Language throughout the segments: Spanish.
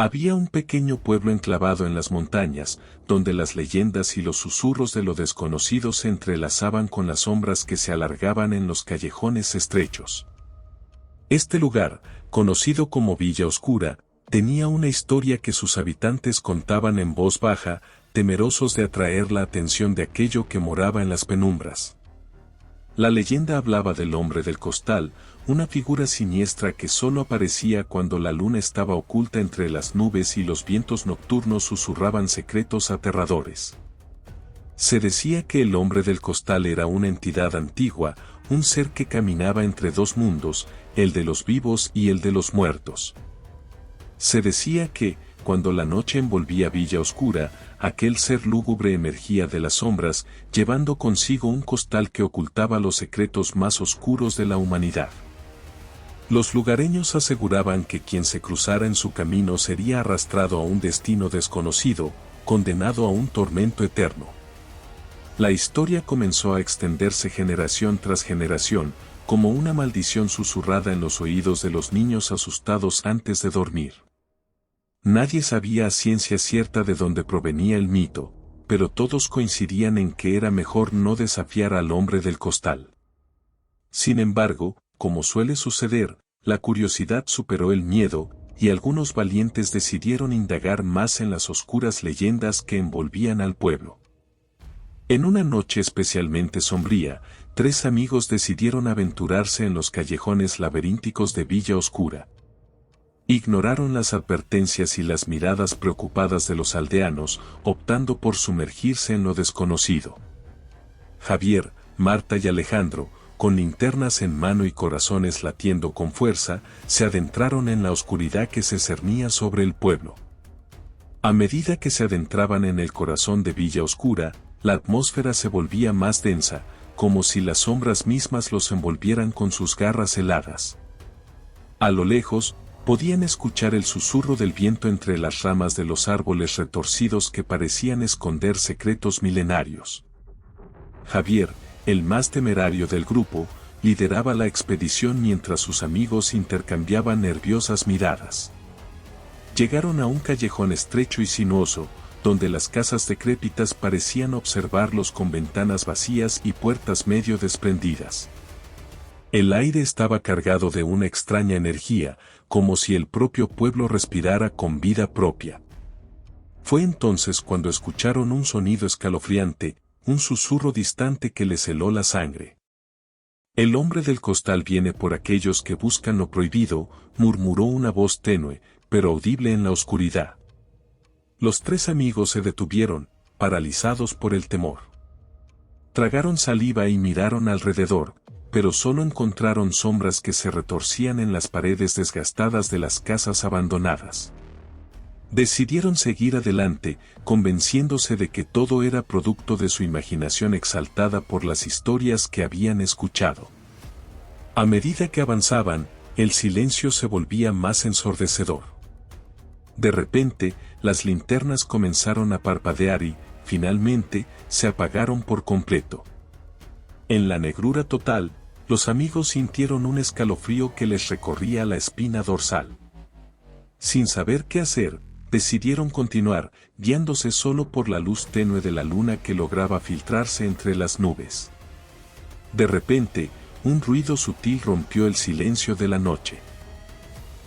Había un pequeño pueblo enclavado en las montañas, donde las leyendas y los susurros de lo desconocido se entrelazaban con las sombras que se alargaban en los callejones estrechos. Este lugar, conocido como Villa Oscura, tenía una historia que sus habitantes contaban en voz baja, temerosos de atraer la atención de aquello que moraba en las penumbras. La leyenda hablaba del hombre del costal, una figura siniestra que solo aparecía cuando la luna estaba oculta entre las nubes y los vientos nocturnos susurraban secretos aterradores. Se decía que el hombre del costal era una entidad antigua, un ser que caminaba entre dos mundos, el de los vivos y el de los muertos. Se decía que, cuando la noche envolvía Villa Oscura, aquel ser lúgubre emergía de las sombras, llevando consigo un costal que ocultaba los secretos más oscuros de la humanidad. Los lugareños aseguraban que quien se cruzara en su camino sería arrastrado a un destino desconocido, condenado a un tormento eterno. La historia comenzó a extenderse generación tras generación, como una maldición susurrada en los oídos de los niños asustados antes de dormir. Nadie sabía a ciencia cierta de dónde provenía el mito, pero todos coincidían en que era mejor no desafiar al hombre del costal. Sin embargo, como suele suceder, la curiosidad superó el miedo, y algunos valientes decidieron indagar más en las oscuras leyendas que envolvían al pueblo. En una noche especialmente sombría, 3 amigos decidieron aventurarse en los callejones laberínticos de Villa Oscura. Ignoraron las advertencias y las miradas preocupadas de los aldeanos, optando por sumergirse en lo desconocido. Javier, Marta y Alejandro, con linternas en mano y corazones latiendo con fuerza, se adentraron en la oscuridad que se cernía sobre el pueblo. A medida que se adentraban en el corazón de Villa Oscura, la atmósfera se volvía más densa, como si las sombras mismas los envolvieran con sus garras heladas. A lo lejos, podían escuchar el susurro del viento entre las ramas de los árboles retorcidos que parecían esconder secretos milenarios. Javier, el más temerario del grupo, lideraba la expedición mientras sus amigos intercambiaban nerviosas miradas. Llegaron a un callejón estrecho y sinuoso, donde las casas decrépitas parecían observarlos con ventanas vacías y puertas medio desprendidas. El aire estaba cargado de una extraña energía, como si el propio pueblo respirara con vida propia. Fue entonces cuando escucharon un sonido escalofriante, un susurro distante que les heló la sangre. El hombre del costal viene por aquellos que buscan lo prohibido, murmuró una voz tenue, pero audible en la oscuridad. Los 3 amigos se detuvieron, paralizados por el temor. Tragaron saliva y miraron alrededor, pero solo encontraron sombras que se retorcían en las paredes desgastadas de las casas abandonadas. Decidieron seguir adelante, convenciéndose de que todo era producto de su imaginación exaltada por las historias que habían escuchado. A medida que avanzaban, el silencio se volvía más ensordecedor. De repente, las linternas comenzaron a parpadear y, finalmente, se apagaron por completo. En la negrura total, los amigos sintieron un escalofrío que les recorría la espina dorsal. Sin saber qué hacer, decidieron continuar, guiándose solo por la luz tenue de la luna que lograba filtrarse entre las nubes. De repente, un ruido sutil rompió el silencio de la noche.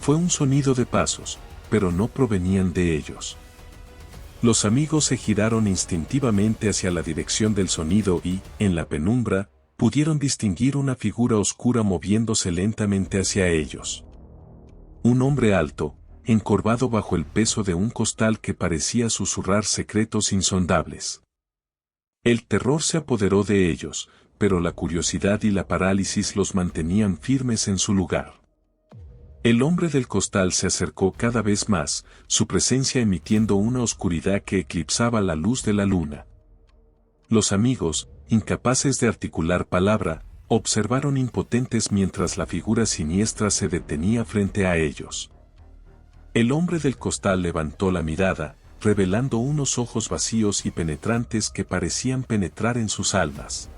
Fue un sonido de pasos, pero no provenían de ellos. Los amigos se giraron instintivamente hacia la dirección del sonido y, en la penumbra, pudieron distinguir una figura oscura moviéndose lentamente hacia ellos. Un hombre alto, encorvado bajo el peso de un costal que parecía susurrar secretos insondables. El terror se apoderó de ellos, pero la curiosidad y la parálisis los mantenían firmes en su lugar. El hombre del costal se acercó cada vez más, su presencia emitiendo una oscuridad que eclipsaba la luz de la luna. Los amigos, incapaces de articular palabra, observaron impotentes mientras la figura siniestra se detenía frente a ellos. El hombre del costal levantó la mirada, revelando unos ojos vacíos y penetrantes que parecían penetrar en sus almas.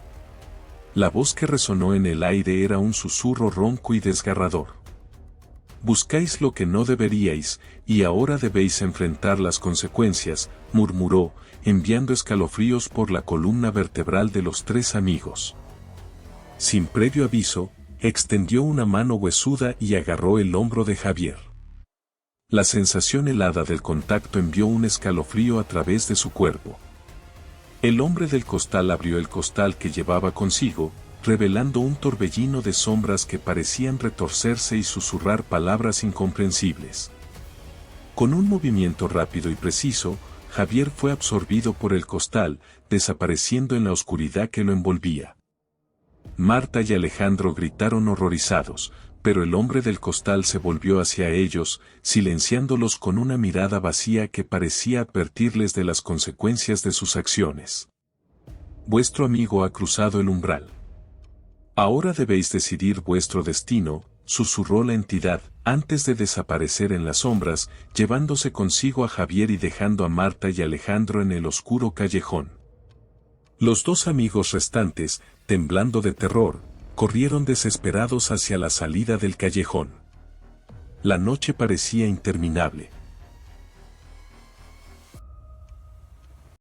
La voz que resonó en el aire era un susurro ronco y desgarrador. Buscáis lo que no deberíais, y ahora debéis enfrentar las consecuencias, murmuró, enviando escalofríos por la columna vertebral de los tres amigos. Sin previo aviso, extendió una mano huesuda y agarró el hombro de Javier. La sensación helada del contacto envió un escalofrío a través de su cuerpo. El hombre del costal abrió el costal que llevaba consigo, revelando un torbellino de sombras que parecían retorcerse y susurrar palabras incomprensibles. Con un movimiento rápido y preciso, Javier fue absorbido por el costal, desapareciendo en la oscuridad que lo envolvía. Marta y Alejandro gritaron horrorizados, pero el hombre del costal se volvió hacia ellos, silenciándolos con una mirada vacía que parecía advertirles de las consecuencias de sus acciones. Vuestro amigo ha cruzado el umbral. Ahora debéis decidir vuestro destino, susurró la entidad, antes de desaparecer en las sombras, llevándose consigo a Javier y dejando a Marta y Alejandro en el oscuro callejón. Los dos amigos restantes, temblando de terror, corrieron desesperados hacia la salida del callejón. La noche parecía interminable.